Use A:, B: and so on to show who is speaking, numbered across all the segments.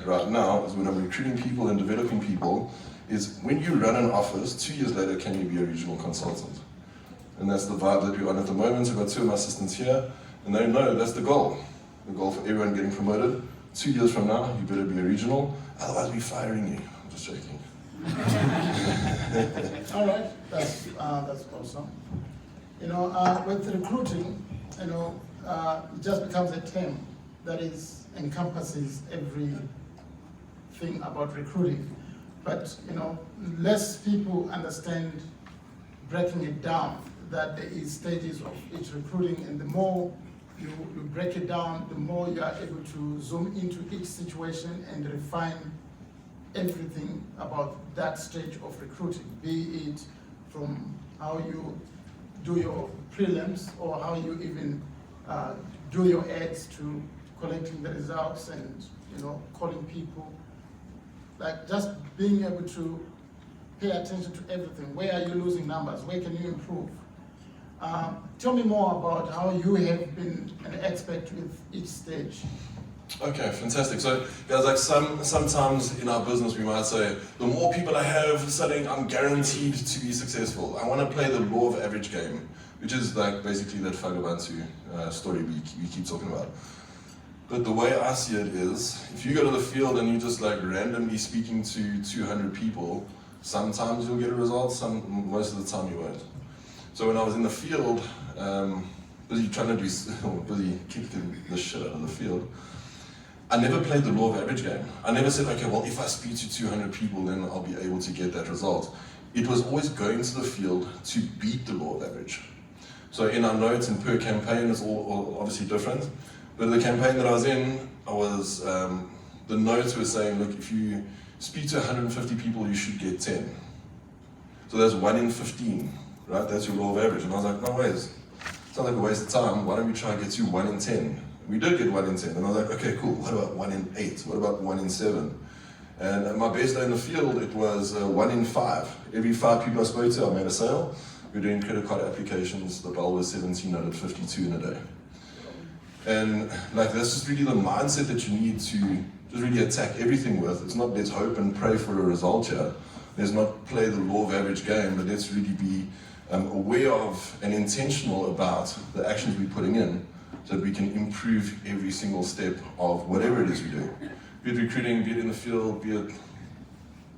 A: at right now is when I'm recruiting people and developing people is when you run an office, 2 years later, can you be a regional consultant? And that's the vibe that we're on at the moment. We've got 2 of my assistants here, and they know that's the goal. The goal for everyone getting promoted. 2 years from now, you better be a regional, otherwise we're firing you. I'm just joking.
B: All right, that's awesome. With recruiting, it just becomes a term that encompasses everything about recruiting. But less people understand breaking it down, that there is stages of each recruiting, and the more you break it down, the more you are able to zoom into each situation and refine everything about that stage of recruiting, be it from how you do your prelims or how you even do your ads to collecting the results and calling people. Like just being able to pay attention to everything. Where are you losing numbers? Where can you improve? Tell me more about how you have been an expert with each stage.
A: Okay, fantastic. So, guys, like sometimes in our business we might say, the more people I have studying, I'm guaranteed to be successful. I want to play the law of average game, which is like basically that Fagabantu story we keep talking about. But the way I see it is, if you go to the field and you just like randomly speaking to 200 people, sometimes you'll get a result, most of the time you won't. So when I was in the field, busy kicking the shit out of the field, I never played the law of average game. I never said, okay, well, if I speak to 200 people, then I'll be able to get that result. It was always going to the field to beat the law of average. So in our notes and per campaign, it's all obviously different. But the campaign that I was in, the notes were saying, look, if you speak to 150 people, you should get 10. So that's 1 in 15, right? That's your law of average. And I was like, no ways. It's not like a waste of time. Why don't we try and get to 1 in 10? We did get 1 in 10. And I was like, okay, cool. What about 1 in 8? What about 1 in 7? And at my best day in the field, it was 1 in 5. Every 5 people I spoke to, I made a sale. We were doing credit card applications. The bell was 17 out of 52 in a day. And like that's just really the mindset that you need to just really attack everything with. It's not let's hope and pray for a result here. Let's not play the law of average game, but let's really be aware of and intentional about the actions we're putting in so that we can improve every single step of whatever it is we do. Be it recruiting, be it in the field, be it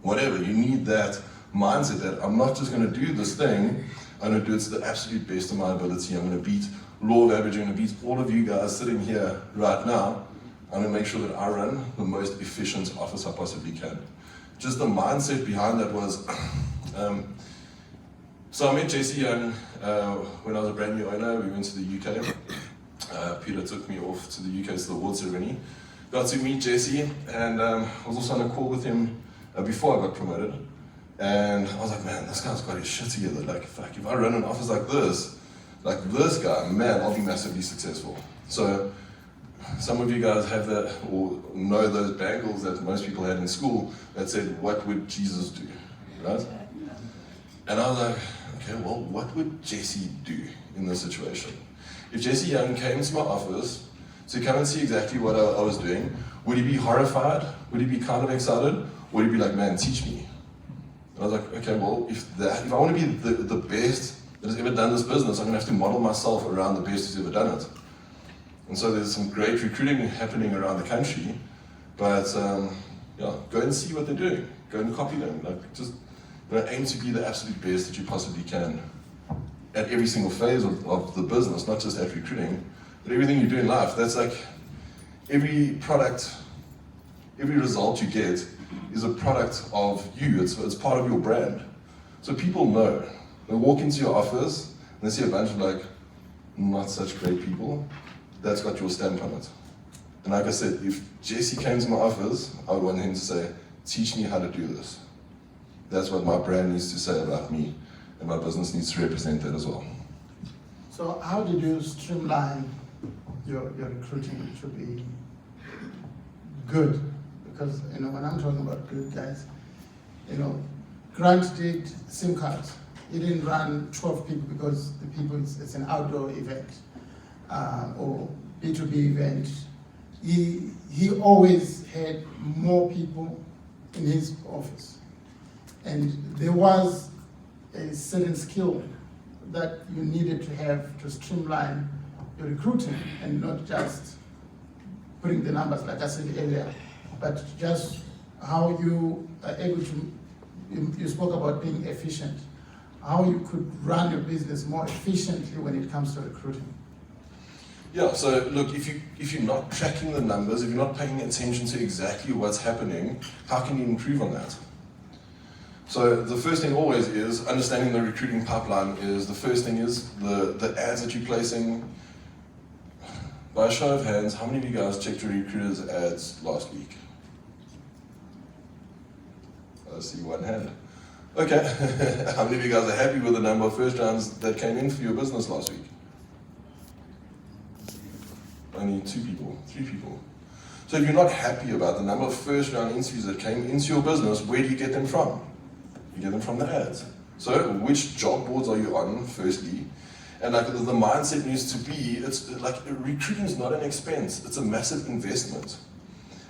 A: whatever. You need that mindset that I'm not just going to do this thing, I'm going to do it to the absolute best of my ability. I'm going to beat law of average, I'm going to beat all of you guys sitting here right now. I'm going to make sure that I run the most efficient office I possibly can. Just the mindset behind that was, so I met JC Young when I was a brand new owner. We went to the UK. Peter took me off to the UK to the award ceremony. Got to meet JC, and I was also on a call with him before I got promoted. And I was like, man, this guy's got his shit together. Like, fuck, if I run an office like this guy, man, I'll be massively successful. So some of you guys have that, or know those bangles that most people had in school that said, what would Jesus do, right? And I was like, okay, well, what would Jesse do in this situation? If Jesse Young came to my office to come and see exactly what I was doing, would he be horrified? Would he be kind of excited? Or would he be like, man, teach me? And I was like, okay, well, if I want to be the best that has ever done this business, I'm going to have to model myself around the best who's ever done it. And so there's some great recruiting happening around the country, but go and see what they're doing. Go and copy them. Like, just aim to be the absolute best that you possibly can at every single phase of the business, not just at recruiting, but everything you do in life. That's like every product, every result you get is a product of you. It's part of your brand. So people know. They walk into your office and they see a bunch of like not such great people. That's got your stamp on it. And like I said, if Jesse came to my office, I would want him to say, teach me how to do this. That's what my brand needs to say about me, and my business needs to represent that as well.
B: So how did you streamline your recruiting to be good? Because when I'm talking about good, guys, Grant did SIM cards. He didn't run 12 people because the people, it's an outdoor event or B2B event. he always had more people in his office. And there was a certain skill that you needed to have to streamline your recruiting and not just putting the numbers, like I said earlier, but just how you are able to, you spoke about being efficient, how you could run your business more efficiently when it comes to recruiting.
A: Yeah, so look, if you're not tracking the numbers, if you're not paying attention to exactly what's happening, how can you improve on that? So the first thing always is understanding the recruiting pipeline is, the first thing is the ads that you're placing. By a show of hands, how many of you guys checked your recruiters' ads last week? I see one hand. Okay, how many of you guys are happy with the number of first rounds that came in for your business last week? Only 2 people, 3 people. So if you're not happy about the number of first round interviews that came into your business, where do you get them from? You get them from the ads. So which job boards are you on, firstly? And like the mindset needs to be, it's like recruiting is not an expense, it's a massive investment.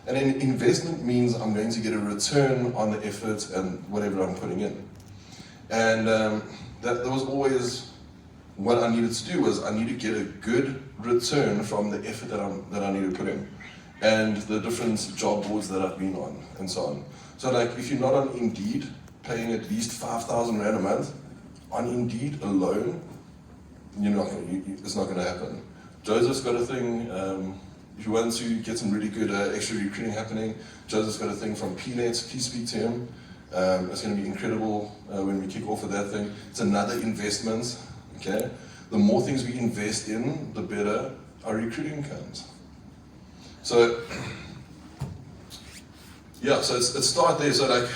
A: And an investment means I'm going to get a return on the effort and whatever I'm putting in. And that was always what I needed to do, was I need to get a good return from the effort that I need to put in, and the different job boards that I've been on, and so on. So like, if you're not on Indeed, paying at least 5,000 Rand a month, on Indeed alone, it's not going to happen. Joseph's got a thing, if you want to get some really good extra recruiting happening, Joseph's got a thing from PNet, please speak to him. It's going to be incredible when we kick off with that thing. It's another investment. Okay, the more things we invest in, the better our recruiting comes. So, yeah, so it's start there. So like,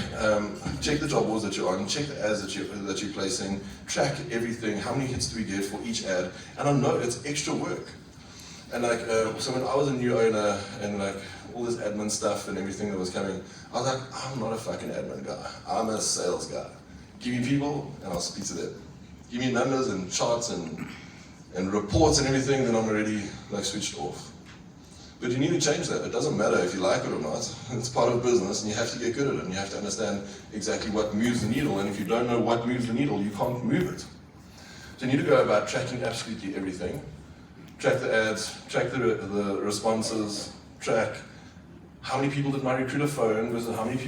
A: check the job boards that you're on, check the ads that you're placing, track everything. How many hits do we get for each ad? And I know it's extra work. And like, so when I was a new owner and like all this admin stuff and everything that was coming, I was like, I'm not a fucking admin guy. I'm a sales guy. Give me people and I'll speak to them. Give me numbers and charts and reports and everything, then I'm already like switched off. But you need to change that. It doesn't matter if you like it or not. It's part of business and you have to get good at it and you have to understand exactly what moves the needle. And if you don't know what moves the needle, you can't move it. So you need to go about tracking absolutely everything. Track the ads, track the responses, track how many people did my recruiter phone versus how many people